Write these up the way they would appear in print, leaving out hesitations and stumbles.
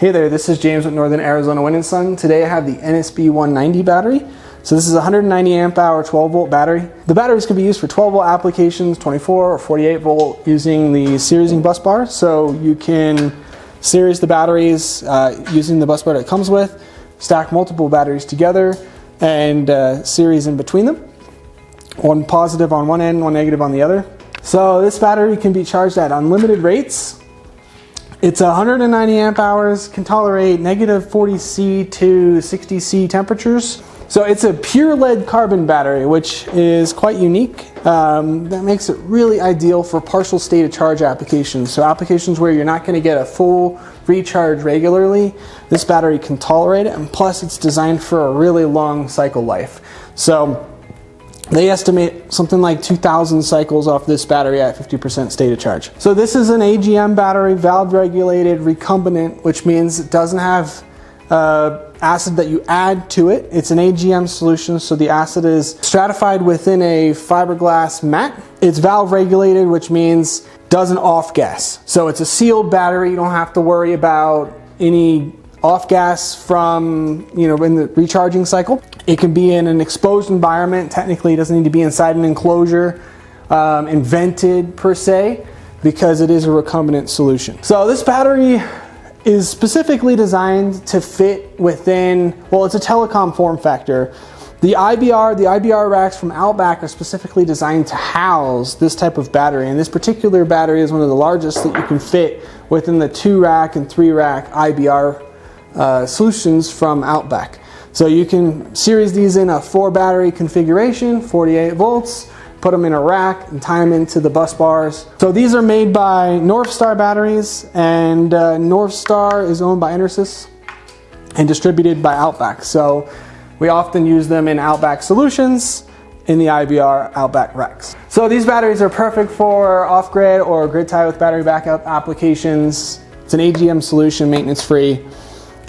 Hey there, this is James with Northern Arizona Wind & Sun. Today I have the NSB 190 battery. So this is a 190 amp hour 12 volt battery. The batteries can be used for 12 volt applications, 24 or 48 volt using the seriesing bus bar. So you can series the batteries using the bus bar that it comes with, stack multiple batteries together and series in between them. One positive on one end, one negative on the other. So this battery can be charged at unlimited rates. It's 190 amp hours, can tolerate negative 40 C to 60 C temperatures. So it's a pure lead carbon battery, which is quite unique. That makes it really ideal for partial state of charge applications. So applications where you're not going to get a full recharge regularly, this battery can tolerate it, and plus it's designed for a really long cycle life. So they estimate something like 2,000 cycles off this battery at 50% state of charge. So this is an AGM battery, valve regulated, recombinant, which means it doesn't have acid that you add to it. It's an AGM solution, so the acid is stratified within a fiberglass mat. It's valve regulated, which means doesn't off gas. So it's a sealed battery. You don't have to worry about any off gas from, in the recharging cycle. It can be in an exposed environment. Technically, it doesn't need to be inside an enclosure, invented per se, because it is a recombinant solution. So this battery is specifically designed to fit within, well, it's a telecom form factor. The IBR racks from Outback are specifically designed to house this type of battery, and this particular battery is one of the largest that you can fit within the 2-rack and 3-rack IBR solutions from Outback. So you can series these in a 4 battery configuration, 48 volts, put them in a rack and tie them into the bus bars. So these are made by NorthStar batteries, and NorthStar is owned by Enersys and distributed by Outback. So we often use them in Outback solutions in the IBR Outback racks. So these batteries are perfect for off-grid or grid tie with battery backup applications. It's an AGM solution, maintenance free.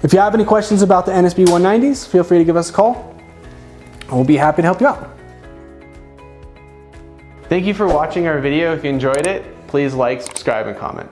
If you have any questions about the NSB 190s, feel free to give us a call. We'll be happy to help you out. Thank you for watching our video. If you enjoyed it, please like, subscribe, and comment.